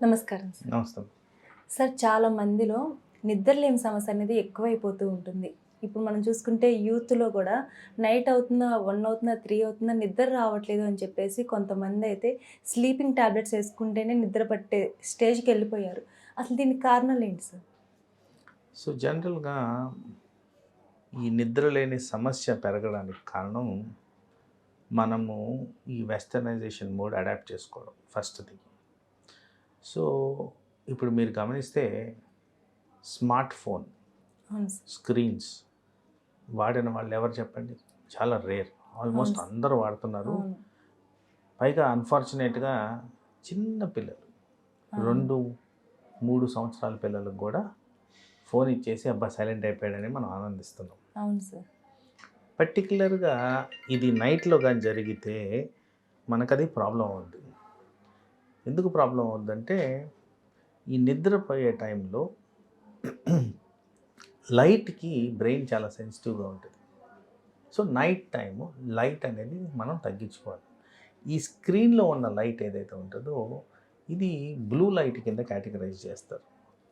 నమస్కారం సార్. నమస్తే. సార్ చాలా మందిలో నిద్రలేమి సమస్య అనేది ఎక్కువైపోతూ ఉంటుంది. ఇప్పుడు మనం చూసుకుంటే యూత్‌లో కూడా నైట్ అవుతుందా, 1 అవుతుందా, 3 అవుతుందా నిద్ర రావట్లేదు అని చెప్పేసి కొంతమందైతే స్లీపింగ్ టాబ్లెట్స్ ఏసుకుంటేనే నిద్ర పట్టే స్టేజ్‌కెళ్ళిపోయారు. అసలు దీనికి కారణాలేంటి సార్? సో, జనరల్‌గా ఈ నిద్ర లేని సమస్య పెరగడానికి కారణం మనము ఈ వెస్టర్నైజేషన్ మోడ్ అడాప్ట్ చేసుకోవడం ఫస్ట్‌ది. సో, ఇప్పుడు మీరు గమనిస్తే స్మార్ట్ ఫోన్, అవును సార్. స్క్రీన్స్ వాడిన వాళ్ళు ఎవరు చెప్పండి? చాలా రేర్. ఆల్మోస్ట్ అవును. అందరూ వాడుతున్నారు. అవును. పైగా అన్‌ఫార్చునేట్‌గా చిన్న పిల్లలు అవును. 2, 3 సంవత్సరాల పిల్లలకు కూడా ఫోన్ ఇచ్చేసి అబ్బా! సైలెంట్ అయిపోయాడని మనం ఆనందిస్తున్నాం. అవును సార్. పర్టిక్యులర్‌గా ఇది నైట్‌లో గాని జరిగితే మనకది ప్రాబ్లమ్ అవుద్ది. ఎందుకు ప్రాబ్లమ్ అవుద్దంటే, ఈ నిద్రపోయే టైంలో లైట్‌కి బ్రెయిన్ చాలా సెన్సిటివ్‌గా ఉంటది. సో, నైట్ టైము లైట్ అనేది మనం తగ్గించుకోవాలి. ఈ స్క్రీన్‌లో ఉన్న లైట్ ఏదైతే ఉంటదో, ఇది బ్లూ లైట్ కింద కేటగరైజ్ చేస్తారు.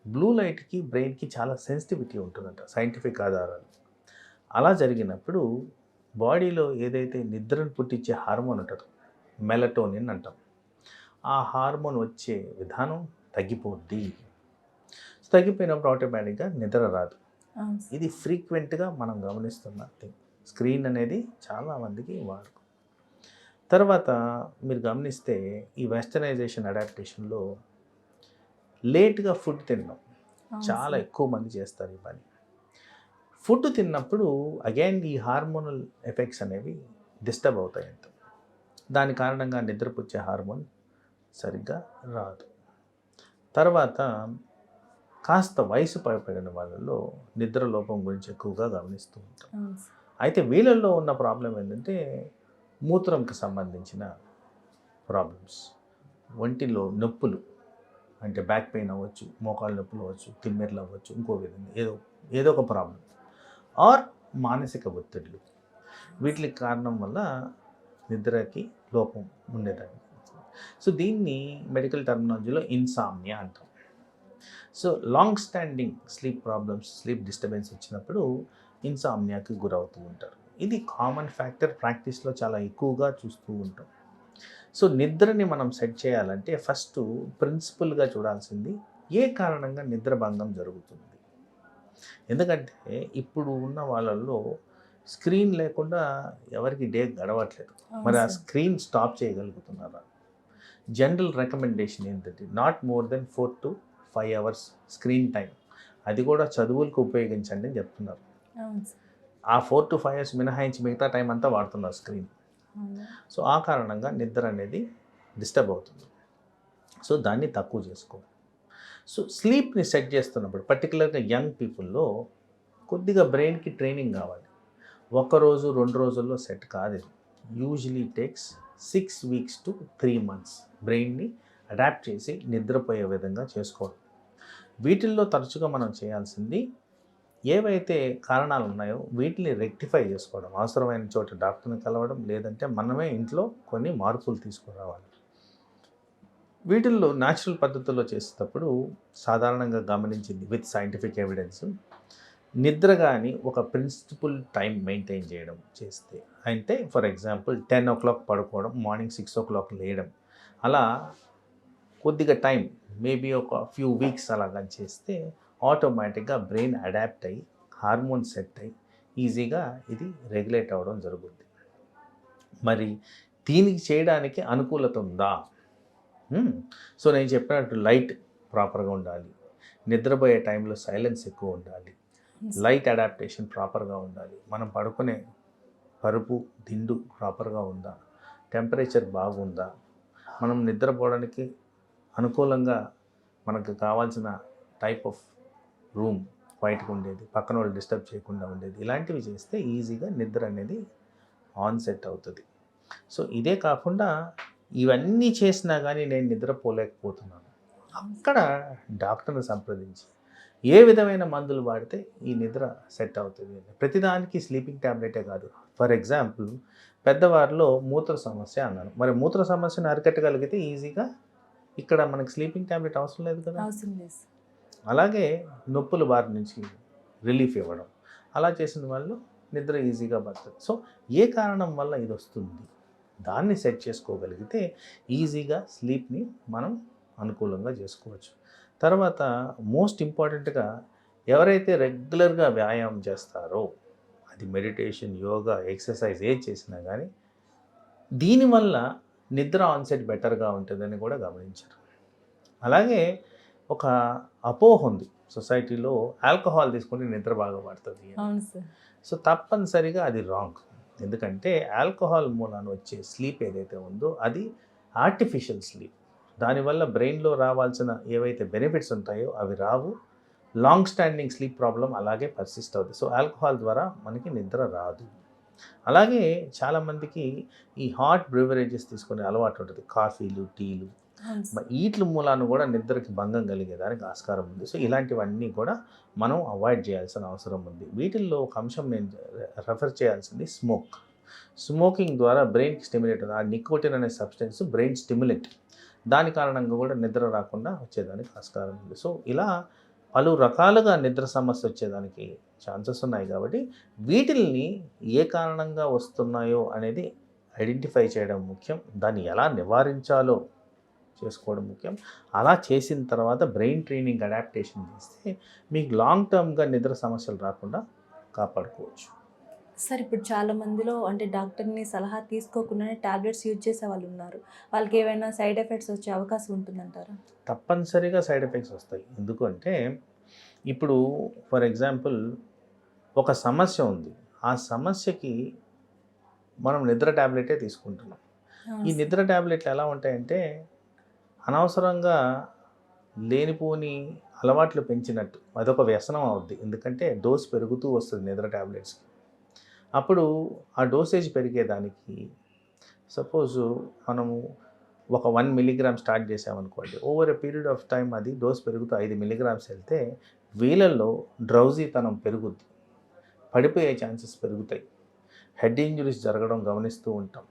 బ్లూ లైట్‌కి, బ్రెయిన్‌కి చాలా సెన్సిటివిటీ ఉంటుందంట సైంటిఫిక్ ఆధారాలు. అలా జరిగినప్పుడు బాడీలో ఏదైతే నిద్రను పుట్టించే హార్మోన్ ఉంటుందో, మెలటోనిన్ అంటాం. ఆ హార్మోన్ వచ్చే విధానం తగ్గిపోద్ది. తగ్గిపోయినప్పుడు ఆటోమేటిక్‌గా నిద్ర రాదు. అవును సార్. ఇది ఫ్రీక్వెంట్‌గా మనం గమనిస్తున్న థింగ్. స్క్రీన్ అనేది చాలా మందికి వాడుక. తర్వాత మీరు గమనిస్తే ఈ వెస్టర్నైజేషన్ అడాప్టేషన్‌లో లేట్‌గా ఫుడ్ తినడం అవును చాలా సార్. ఎక్కువ మంది చేస్తారు ఈ పని. ఫుడ్ తిన్నప్పుడు అగైన్ ఈ హార్మోనల్ ఎఫెక్ట్స్ అనేవి డిస్టర్బ్ అవుతాయంట. దాని కారణంగా నిద్రపుచ్చే హార్మోన్ సరిగ్గా రాదు. తర్వాత కాస్త వయసు పైబడిన వాళ్ళలో నిద్ర లోపం గురించి ఎక్కువగా గమనిస్తూ ఉంటాం. అవును సార్. అయితే వీళ్ళల్లో ఉన్న ప్రాబ్లం ఏంటంటే మూత్రంకి సంబంధించిన ప్రాబ్లమ్స్. ఒంటిలో నొప్పులు అంటే బ్యాక్ పెయిన్ అవ్వచ్చు, మోకాళ్ళ నొప్పులు అవ్వచ్చు, తిమ్మిర్లు అవ్వచ్చు, ఇంకో విధంగా ఏదో ఏదో ఒక ప్రాబ్లం. ఆర్ మానసిక ఒత్తిడులు. వీటికి కారణం వల్ల నిద్రకి లోపం ఉండేదాన్ని. సో, దీన్ని మెడికల్ టర్మినాలజీలో ఇన్సామ్నియా అంటాం. So, long standing sleep problems, sleep disturbance వచ్చినప్పుడు ఇన్సామ్నియాకి గురవుతూ ఉంటారు. ఇది కామన్ ఫ్యాక్టర్ ప్రాక్టీస్‌లో చాలా ఎక్కువగా చూస్తూ ఉంటాం. సో, నిద్రని మనం సెట్ చేయాలంటే ఫస్టు ప్రిన్సిపల్‌గా చూడాల్సింది ఏ కారణంగా నిద్ర భంగం జరుగుతుంది. ఎందుకంటే ఇప్పుడు ఉన్న వాళ్ళల్లో స్క్రీన్ లేకుండా ఎవరికీ డే గడవట్లేదు. అవును మరి ఆ సార్. స్క్రీన్ స్టాప్ చేయగలుగుతున్నారా? జనరల్ రికమెండేషన్ ఏంటంటే not more than 4-5 hours screen time. అది కూడా చదువులకు ఉపయోగించండి అని చెప్తున్నారు. అవును సార్. ఆ 4-5 అవర్స్ మినహాయించి మిగతా టైం అంతా వాడుతున్నారు స్క్రీన్. అవును. సో, ఆ కారణంగా నిద్ర అనేది డిస్టర్బ్ అవుతుంది. సో, దాన్ని తక్కువ చేసుకోవాలి. సో, స్లీప్‌ని సెట్ చేస్తున్నప్పుడు పర్టిక్యులర్‌గా యంగ్ పీపుల్‌లో కొద్దిగా బ్రెయిన్‌కి ట్రైనింగ్ కావాలి. ఒక్కరోజు, 2 రోజుల్లో సెట్ కాదిది. Usually takes 6 weeks to 3 months బ్రెయిన్‌ని అడాప్ట్ చేసి నిద్రపోయే విధంగా చేసుకోవడం. వీటిల్లో తరచుగా మనం చేయాల్సింది ఏవైతే కారణాలు ఉన్నాయో వీటిని రెక్టిఫై చేసుకోవడం. అవసరమైన చోట డాక్టర్‌ని కలవడం, లేదంటే మనమే ఇంట్లో కొన్ని మార్పులు తీసుకురావాలి. వీటిల్లో న్యాచురల్ పద్ధతుల్లో చేసేటప్పుడు సాధారణంగా గమనించింది విత్ సైంటిఫిక్ ఎవిడెన్స్ నిద్ర గాని ఒక ప్రిన్సిపల్ టైం మెయింటైన్ చేయడం చేస్తే అంటే ఫర్ ఎగ్జాంపుల్ 10:00 పడుకోవడం, మార్నింగ్ 6:00 లేయడం. అలా కొద్దిగా టైం మేబీ ఒక ఫ్యూ వీక్స్ అలాగా చేస్తే ఆటోమేటిక్‌గా బ్రెయిన్ అడాప్ట్ అయ్యి, హార్మోన్ సెట్ అయ్యి ఈజీగా ఇది రెగ్యులేట్ అవ్వడం జరుగుద్ది. మరి దీనికి చేయడానికి అనుకూలత ఉందా? సో, నేను చెప్పినట్టు లైట్ ప్రాపర్‌గా ఉండాలి. నిద్రపోయే టైంలో సైలెన్స్ ఎక్కువ ఉండాలి. అవును సార్. లైట్ అడాప్టేషన్ ప్రాపర్‌గా ఉండాలి. మనం పడుకునే పరుపు, దిండు ప్రాపర్‌గా ఉందా? టెంపరేచర్ బాగుందా? మనం నిద్రపోవడానికి అనుకూలంగా మనకు కావాల్సిన టైప్ ఆఫ్ రూమ్ వైట్‌గా ఉండేది, పక్కనోళ్ళు డిస్టర్బ్ చేయకుండా ఉండేది. ఇలాంటివి చేస్తే ఈజీగా నిద్ర అనేది ఆన్‌సెట్ అవుతది. సో, ఇదే కాకుండా ఇవన్నీ చేసినా గానీ నేను నిద్రపోలేకపోతున్నాను. అక్కడ డాక్టర్‌ని సంప్రదించి ఏ విధమైన మందులు వాడితే ఈ నిద్ర సెట్ అవుతది అని. ప్రతిదానికి స్లీపింగ్ టాబ్లెటే కాదు. ఫర్ ఎగ్జాంపుల్ పెద్దవారిలో మూత్ర సమస్య అన్నాను. మరి మూత్ర సమస్యను అరికట్టగలిగితే ఈజీగా ఇక్కడ మనకి స్లీపింగ్ ట్యాబ్లెట్ అవసరం లేదు కదా. అవసరం లేదు సార్. అలాగే నొప్పుల బారి నుంచి రిలీఫ్ ఇవ్వడం, అలా చేసిన వాళ్ళు నిద్ర ఈజీగా పడుతుంది. సో ఏ కారణం వల్ల ఇది వస్తుంది, దాన్ని సెట్ చేసుకోగలిగితే ఈజీగా స్లీప్ని మనం అనుకూలంగా చేసుకోవచ్చు. తర్వాత మోస్ట్ ఇంపార్టెంట్గా ఎవరైతే రెగ్యులర్గా వ్యాయామం చేస్తారో, అది మెడిటేషన్, యోగా, ఎక్సర్సైజ్ ఏది చేసినా కానీ దీనివల్ల నిద్ర ఆన్సెట్ బెటర్గా ఉంటుందని కూడా గమనించారు. అలాగే ఒక అపోహ ఉంది సొసైటీలో, ఆల్కహాల్ తీసుకుంటే నిద్ర బాగా పడుతుంది అని. అవును సార్. సో తప్పనిసరిగా అది రాంగ్. ఎందుకంటే ఆల్కహాల్ మూలాన వచ్చే స్లీప్ ఏదైతే ఉందో అది ఆర్టిఫిషియల్ స్లీప్. దానివల్ల బ్రెయిన్లో రావాల్సిన ఏవైతే బెనిఫిట్స్ ఉంటాయో అవి రావు. లాంగ్ స్టాండింగ్ స్లీప్ ప్రాబ్లం అలాగే పర్సిస్ట్ అవుతుంది. సో ఆల్కహాల్ ద్వారా మనకి నిద్ర రాదు. అలాగే చాలామందికి ఈ హాట్ బ్రివరేజెస్ తీసుకునే అలవాటు ఉంటుంది, కాఫీలు, టీలు. అవును సార్. వీటి మూలాన కూడా నిద్రకి భంగం కలిగేదానికి ఆస్కారం ఉంది. సో ఇలాంటివన్నీ కూడా మనం అవాయిడ్ చేయాల్సిన అవసరం ఉంది. వీటిల్లో ఒక అంశం నేను రెఫర్ చేయాల్సింది స్మోకింగ్ ద్వారా బ్రెయిన్కి స్టిమ్యులేట్ అవుతుంది. ఆ నికోటిన్ అనే సబ్స్టెన్స్ బ్రెయిన్ స్టిమ్యులేట్, దాని కారణంగా కూడా నిద్ర రాకుండా వచ్చేదానికి ఆస్కారం ఉంది. సో ఇలా పలు రకాలుగా నిద్ర సమస్య వచ్చేదానికి ఛాన్సెస్ ఉన్నాయి. కాబట్టి వీటిల్ని ఏ కారణంగా వస్తున్నాయో అనేది ఐడెంటిఫై చేయడం ముఖ్యం. దాన్ని ఎలా నివారించాలో చేసుకోవడం ముఖ్యం. అలా చేసిన తర్వాత బ్రెయిన్ ట్రైనింగ్, అడాప్టేషన్ చేస్తే మీకు లాంగ్ టర్మ్గా నిద్ర సమస్యలు రాకుండా కాపాడుకోవచ్చు. సార్ ఇప్పుడు చాలా మందిలో అంటే డాక్టర్ని సలహా తీసుకోకుండానే టాబ్లెట్స్ యూజ్ చేసే వాళ్ళు ఉన్నారు. వాళ్ళకి ఏమైనా సైడ్ ఎఫెక్ట్స్ వచ్చే అవకాశం ఉంటుందంటారా? తప్పనిసరిగా సైడ్ ఎఫెక్ట్స్ వస్తాయి. ఎందుకంటే ఇప్పుడు ఫర్ ఎగ్జాంపుల్ ఒక సమస్య ఉంది, ఆ సమస్యకి మనం నిద్ర ట్యాబ్లెటే తీసుకుంటున్నాం. ఈ నిద్ర ట్యాబ్లెట్లు ఎలా ఉంటాయంటే అనవసరంగా లేనిపోని అలవాట్లు పెంచినట్టు, అదొక వ్యసనం అవుద్ది. ఎందుకంటే డోస్ పెరుగుతూ వస్తుంది నిద్ర ట్యాబ్లెట్స్కి. అప్పుడు ఆ డోసేజ్ పెరిగేదానికి సపోజు మనము ఒక 1 మిల్లీగ్రామ్ స్టార్ట్ చేసామనుకోండి, over a period of time అది డోస్ పెరుగుతూ 5 మిల్లీగ్రామ్స్ వెళ్తే వీళ్ళల్లో డ్రౌజీతనం పెరుగుద్ది, పడిపోయే ఛాన్సెస్ పెరుగుతాయి, హెడ్ ఇంజురీస్ జరగడం గమనిస్తూ ఉంటాం.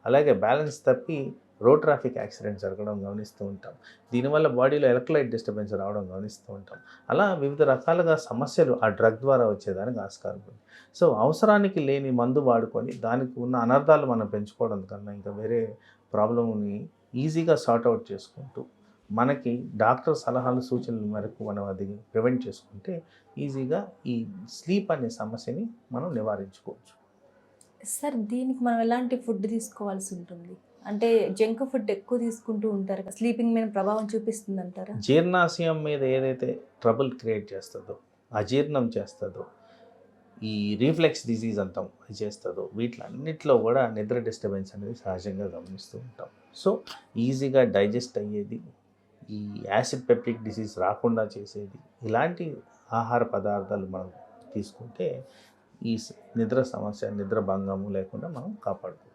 అలాగే బ్యాలెన్స్ తప్పి రోడ్ ట్రాఫిక్ యాక్సిడెంట్ జరగడం గమనిస్తూ ఉంటాం. దీనివల్ల బాడీలో ఎలక్ట్రోలైట్ డిస్టర్బెన్స్ రావడం గమనిస్తూ ఉంటాం. అలా వివిధ రకాలుగా సమస్యలు ఆ డ్రగ్ ద్వారా వచ్చేదానికి ఆస్కారం ఉంది. సో అవసరానికి లేని మందు వాడుకొని దానికి ఉన్న అనర్థాలు మనం పెంచుకోవడం కన్నా ఇంకా వేరే ప్రాబ్లమ్ని ఈజీగా సార్ట్అవుట్ చేసుకుంటూ మనకి డాక్టర్ సలహాలు, సూచనల మేరకు మనం అది ప్రివెంట్ చేసుకుంటే ఈజీగా ఈ స్లీప్ అనే సమస్యని మనం నివారించుకోవచ్చు. సార్ దీనికి మనం ఎలాంటి ఫుడ్ తీసుకోవాల్సి ఉంటుంది? అంటే జంక్ ఫుడ్ ఎక్కువ తీసుకుంటూ ఉంటారు కదా, స్లీపింగ్ మీద ప్రభావం చూపిస్తుంది అంటారా? జీర్ణాశయం మీద ఏదైతే ట్రబుల్ క్రియేట్ చేస్తుందో, అజీర్ణం చేస్తుందో, ఈ రీఫ్లెక్స్ డిజీజ్ అంటాం అది చేస్తుందో, వీటిలన్నిటిలో కూడా నిద్ర డిస్టర్బెన్స్ అనేది సహజంగా గమనిస్తూ ఉంటాం. సో ఈజీగా డైజెస్ట్ అయ్యేది, ఈ యాసిడ్ పెప్టిక్ డిసీజ్ రాకుండా చేసేది ఇలాంటి ఆహార పదార్థాలు మనం తీసుకుంటే ఈ నిద్ర సమస్య, నిద్ర భంగము లేకుండా మనం కాపాడుకోవచ్చు.